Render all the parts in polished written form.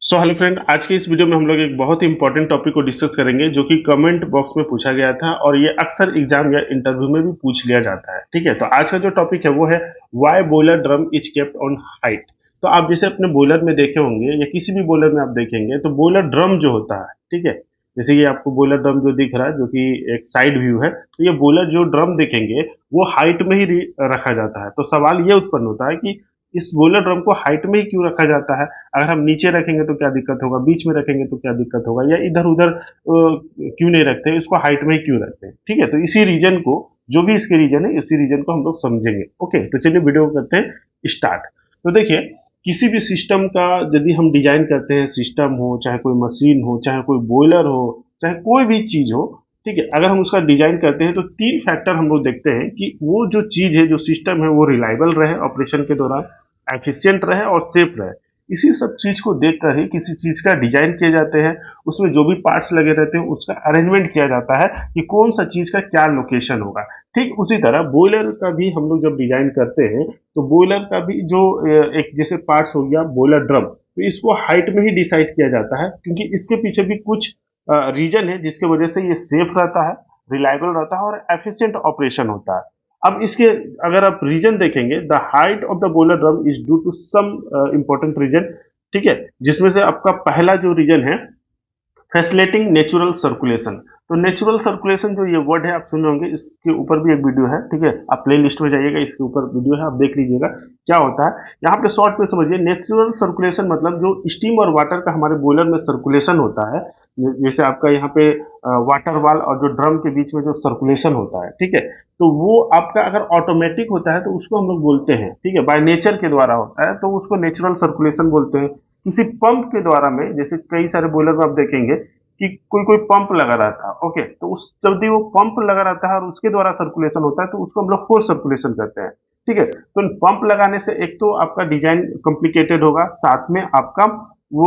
Hello friend, आज के इस वीडियो में हम लोग एक बहुत ही इंपॉर्टेंट टॉपिक को डिस्कस करेंगे जो कि कमेंट बॉक्स में पूछा गया था और ये अक्सर एग्जाम या इंटरव्यू में भी पूछ लिया जाता है। ठीक है, तो आज का जो टॉपिक है वो है why boiler drum is kept on height. तो आप जैसे अपने बॉयलर में देखे होंगे या किसी भी बॉयलर में आप देखेंगे तो बॉयलर ड्रम जो होता है, ठीक है, जैसे ये आपको बॉयलर ड्रम जो दिख रहा है जो कि एक साइड व्यू है, तो ये बॉयलर जो ड्रम देखेंगे वो हाइट में ही रखा जाता है। तो सवाल ये उत्पन्न होता है कि इस बॉयलर ड्रम को हाइट में ही क्यों रखा जाता है? अगर हम नीचे रखेंगे तो क्या दिक्कत होगा, बीच में रखेंगे तो क्या दिक्कत होगा, या इधर उधर क्यों नहीं रखते, इसको हाइट में ही क्यों रखते हैं? ठीक है, तो इसी रीजन को, जो भी इसके रीजन है, इसी रीजन को हम लोग समझेंगे। ओके, तो चलिए वीडियो करते हैं स्टार्ट। तो देखिए, किसी भी सिस्टम का यदि हम डिजाइन करते हैं, सिस्टम हो, चाहे कोई मशीन हो, चाहे कोई बॉयलर हो, चाहे कोई भी चीज हो, ठीक है, अगर हम उसका डिजाइन करते हैं तो तीन फैक्टर हम लोग देखते हैं कि वो जो चीज है, जो सिस्टम है, वो रिलायबल रहे ऑपरेशन के दौरान, एफिशिएंट रहे और सेफ रहे। इसी सब चीज को देखकर ही किसी चीज का डिजाइन किए जाते हैं, उसमें जो भी पार्ट्स लगे रहते हैं उसका अरेंजमेंट किया जाता है कि कौन सा चीज का क्या लोकेशन होगा। ठीक उसी तरह बॉयलर का भी हम लोग जब डिजाइन करते हैं तो बॉयलर का भी जो एक जैसे पार्ट्स हो गया बॉयलर ड्रम, तो इसको हाइट में ही डिसाइड किया जाता है क्योंकि इसके पीछे भी कुछ रीजन है जिसके वजह से ये सेफ रहता है, रिलायबल रहता है और एफिशिएंट ऑपरेशन होता है। अब इसके अगर आप रीजन देखेंगे, the height of the boiler drum is due to some important reason, ठीक है, जिसमें से आपका पहला जो रीजन है फैसिलिटिंग नेचुरल सर्कुलेशन। तो नेचुरल सर्कुलेशन जो ये वर्ड है आप सुने होंगे, इसके ऊपर भी एक वीडियो है, ठीक है, आप प्ले लिस्ट में जाइएगा, इसके ऊपर वीडियो है, आप देख लीजिएगा क्या होता है। यहाँ पे शॉर्ट में समझिए, नेचुरल सर्कुलेशन मतलब जो स्टीम और वाटर का हमारे बॉयलर में सर्कुलेशन होता है, जैसे आपका यहाँ पे वाटर वाल और जो ड्रम के बीच में जो सर्कुलेशन होता है, ठीक है, तो वो आपका अगर ऑटोमेटिक होता है तो उसको हम लोग बोलते हैं, ठीक है, बाय नेचर के द्वारा होता है तो उसको नेचुरल सर्कुलेशन बोलते हैं। किसी पंप के द्वारा में, जैसे कई सारे बॉयलर में आप देखेंगे कि कोई कोई पंप लगा रहता है, ओके, तो उस जब भी वो पंप लगा रहता है और उसके द्वारा सर्कुलेशन होता है तो उसको हम लोग फोर्स सर्कुलेशन कहते हैं। ठीक है, तो पंप लगाने से एक तो आपका डिजाइन कॉम्प्लिकेटेड होगा, साथ में आपका वो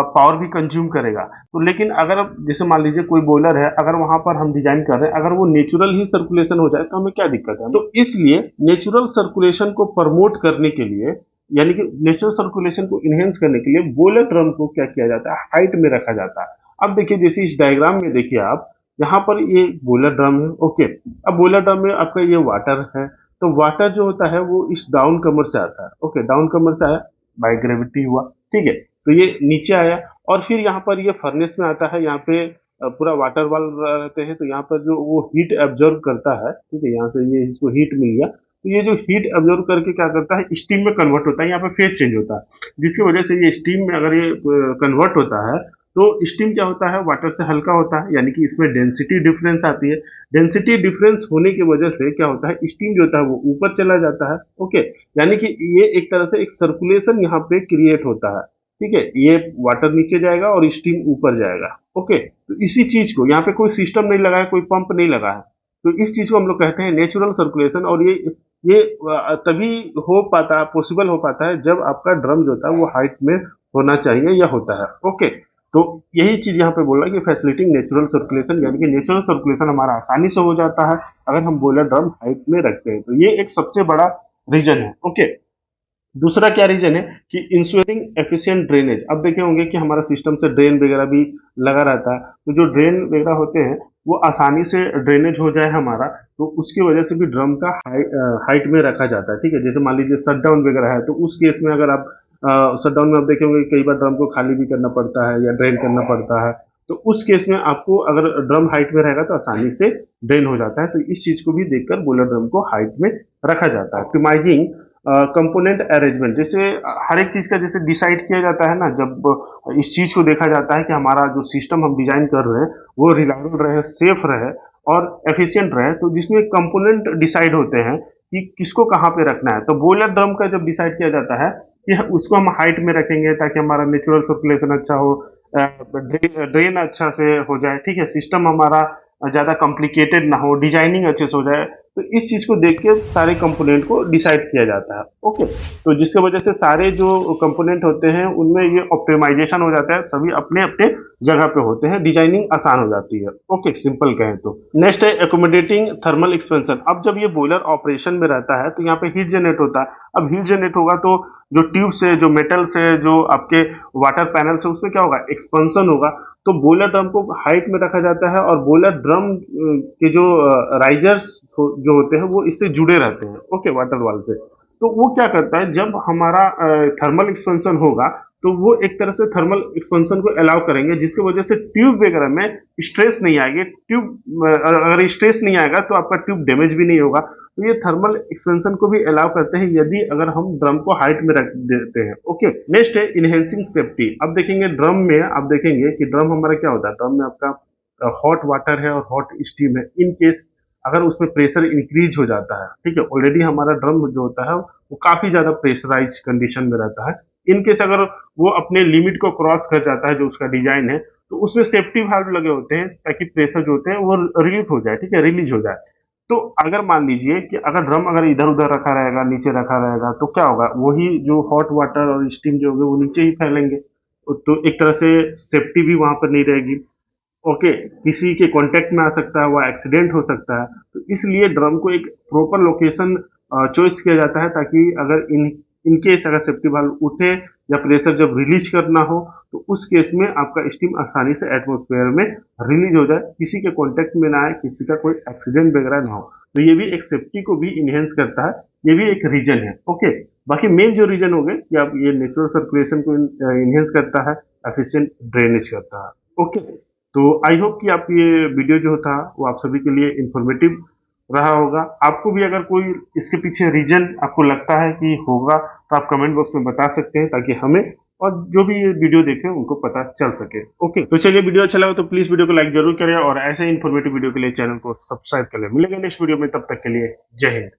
पावर भी कंज्यूम करेगा। तो लेकिन अगर जैसे मान लीजिए कोई बॉयलर है, अगर वहां पर हम डिजाइन कर रहे हैं, अगर वो नेचुरल ही सर्कुलेशन हो जाए तो हमें क्या दिक्कत है? तो इसलिए नेचुरल सर्कुलेशन को प्रमोट करने के लिए, यानी कि नेचुरल सर्कुलेशन को इनहेंस करने के लिए बॉयलर ड्रम को क्या किया जाता है, हाइट में रखा जाता है। अब देखिए, जैसे इस डायग्राम में देखिए आप, यहाँ पर ये बॉयलर ड्रम है, ओके, अब बॉयलर ड्रम में आपका ये वाटर है, तो वाटर जो होता है वो इस डाउन कमर से आता है, ओके, डाउन कमर से आया, बाय ग्रेविटी हुआ, ठीक है, तो ये नीचे आया और फिर यहाँ पर ये फर्नेस में आता है, यहाँ पे पूरा वाटर वाल रहते हैं, तो यहाँ पर जो वो हीट एब्जॉर्ब करता है, ठीक है, यहाँ से ये इसको हीट मिल गया, तो ये जो हीट एब्जॉर्ब करके क्या करता है, स्टीम में कन्वर्ट होता है, यहाँ पे फेज चेंज होता है, जिसकी वजह से ये स्टीम में अगर ये कन्वर्ट होता है तो स्टीम क्या होता है, वाटर से हल्का होता है, यानी कि इसमें डेंसिटी डिफरेंस आती है। डेंसिटी डिफरेंस होने की वजह से क्या होता है, स्टीम जो होता है वो ऊपर चला जाता है, ओके, यानी कि ये एक तरह से एक सर्कुलेशन यहाँ पे क्रिएट होता है, ठीक है, ये वाटर नीचे जाएगा और स्टीम ऊपर जाएगा, ओके, तो इसी चीज को यहाँ पे कोई सिस्टम नहीं लगा है, कोई पंप नहीं लगा है, तो इस चीज को हम लोग कहते हैं नेचुरल सर्कुलेशन। और ये तभी हो पाता, पॉसिबल हो पाता है जब आपका ड्रम जो होता है वो हाइट में होना चाहिए या होता है, ओके, तो यही चीज यहाँ पे बोल रहा है कि फैसिलिटिंग नेचुरल सर्कुलेशन, यानी कि नेचुरल सर्कुलेशन हमारा आसानी से हो जाता है अगर हम बॉयलर ड्रम हाइट में रखते हैं, तो ये एक सबसे बड़ा रीजन है, ओके। दूसरा क्या रीजन है कि इंश्योरिंग एफिशिएंट ड्रेनेज। अब देखे होंगे कि हमारा सिस्टम से ड्रेन वगैरह भी लगा रहता है, तो जो ड्रेन वगैरह होते हैं वो आसानी से ड्रेनेज हो जाए हमारा, तो उसकी वजह से भी ड्रम का हाइट में रखा जाता है, ठीक है, जैसे मान लीजिए शट डाउन वगैरह है, तो उस केस में अगर आप शट डाउन में आप देखे होंगे कई बार ड्रम को खाली भी करना पड़ता है या ड्रेन करना पड़ता है, तो उस केस में आपको अगर ड्रम हाइट में रहेगा तो आसानी से ड्रेन हो जाता है, तो इस चीज को भी देखकर बॉयलर ड्रम को हाइट में रखा जाता है। ऑप्टिमाइजिंग कंपोनेंट अरेंजमेंट, जैसे हर एक चीज का जैसे डिसाइड किया जाता है ना, जब इस चीज को देखा जाता है कि हमारा जो सिस्टम हम डिजाइन कर रहे हैं वो रिलायबल रहे, सेफ रहे और एफिशिएंट रहे, तो जिसमें कंपोनेंट डिसाइड होते हैं कि किसको कहाँ पे रखना है। तो बॉयलर ड्रम का जब डिसाइड किया जाता है कि उसको हम हाइट में रखेंगे ताकि हमारा नेचुरल सर्कुलेशन अच्छा हो, ड्रेन अच्छा से हो जाए, ठीक है, सिस्टम हमारा ज्यादा कॉम्प्लिकेटेड ना हो, डिजाइनिंग अच्छे से हो जाए, तो इस चीज को देख के सारे कंपोनेंट को डिसाइड किया जाता है, ओके, तो जिसके वजह से सारे जो कंपोनेंट होते हैं उनमें ये ऑप्टिमाइजेशन हो जाता है, सभी अपने अपने जगह पे होते हैं, डिजाइनिंग आसान हो जाती है, ओके, सिंपल कहें तो। नेक्स्ट है एकोमोडेटिंग थर्मल एक्सपेंशन। अब जब ये बॉयलर ऑपरेशन में रहता है तो यहाँ पे हीट जनरेट होता है, अब हीट जनरेट होगा तो जो ट्यूब से, जो मेटल से, जो आपके वाटर पैनल से, उसमें क्या होगा, एक्सपेंशन होगा। तो बॉयलर ड्रम को हाइट में रखा जाता है और बॉयलर ड्रम के जो राइजर्स जो होते हैं वो इससे जुड़े रहते हैं, ओके, वाटर वाल से। तो वो क्या करता है, जब हमारा थर्मल एक्सपेंशन होगा तो वो एक तरह से थर्मल एक्सपेंशन को अलाउ करेंगे, जिसकी वजह से ट्यूब वगैरह में स्ट्रेस नहीं आएगी। ट्यूब अगर स्ट्रेस नहीं आएगा तो आपका ट्यूब डैमेज भी नहीं होगा। तो ये थर्मल एक्सपेंशन को भी अलाउ करते हैं यदि अगर हम ड्रम को हाइट में रख देते हैं, ओके। नेक्स्ट है इनहेंसिंग सेफ्टी। अब देखेंगे ड्रम में, आप देखेंगे कि ड्रम हमारा क्या होता है, ड्रम में आपका हॉट वाटर है और हॉट स्टीम है। इन केस अगर उसमें प्रेशर इंक्रीज हो जाता है, ठीक है, ऑलरेडी हमारा ड्रम जो होता है वो काफी ज्यादा प्रेशराइज कंडीशन में रहता है। इन केस अगर वो अपने लिमिट को क्रॉस कर जाता है, जो उसका डिजाइन है, तो उसमें सेफ्टी वाल्व लगे होते हैं ताकि प्रेशर जो होते हैं वो रिलीफ हो जाए, ठीक है, रिलीज हो जाए। तो अगर मान लीजिए कि अगर ड्रम अगर इधर उधर रखा रहेगा, नीचे रखा रहेगा, तो क्या होगा, वही जो हॉट वाटर और स्टीम जो होगी वो नीचे ही फैलेंगे। तो एक तरह से सेफ्टी भी वहां पर नहीं रहेगी, ओके। किसी के कांटेक्ट में आ सकता है, वो एक्सीडेंट हो सकता है। तो इसलिए ड्रम को एक प्रॉपर लोकेशन चॉइस किया जाता है, ताकि अगर इन केस अगर सेफ्टी वाल्व उठे या प्रेशर जब रिलीज करना हो तो उस केस में आपका स्टीम आसानी से एटमॉस्फेयर में रिलीज हो जाए, किसी के कांटेक्ट में ना आए, किसी का कोई एक्सीडेंट वगैरह ना हो। तो ये भी एक सेफ्टी को भी इनहेंस करता है, ये भी एक रीजन है, ओके। बाकी मेन जो रीजन हो गए कि आप ये नेचुरल सर्कुलेशन को इनहेंस करता है, एफिशिएंट ड्रेनेज करता है, ओके। तो आई होप कि आप ये वीडियो जो था वो आप सभी के लिए इंफॉर्मेटिव रहा होगा। आपको भी अगर कोई इसके पीछे रीजन आपको लगता है कि होगा तो आप कमेंट बॉक्स में बता सकते हैं, ताकि हमें और जो भी ये वीडियो देखे उनको पता चल सके, ओके। तो चलिए, वीडियो अच्छा लगा तो प्लीज वीडियो को लाइक जरूर करें और ऐसे इंफॉर्मेटिव वीडियो के लिए चैनल को सब्सक्राइब कर लें। मिलेंगे नेक्स्ट वीडियो में, तब तक के लिए जय हिंद।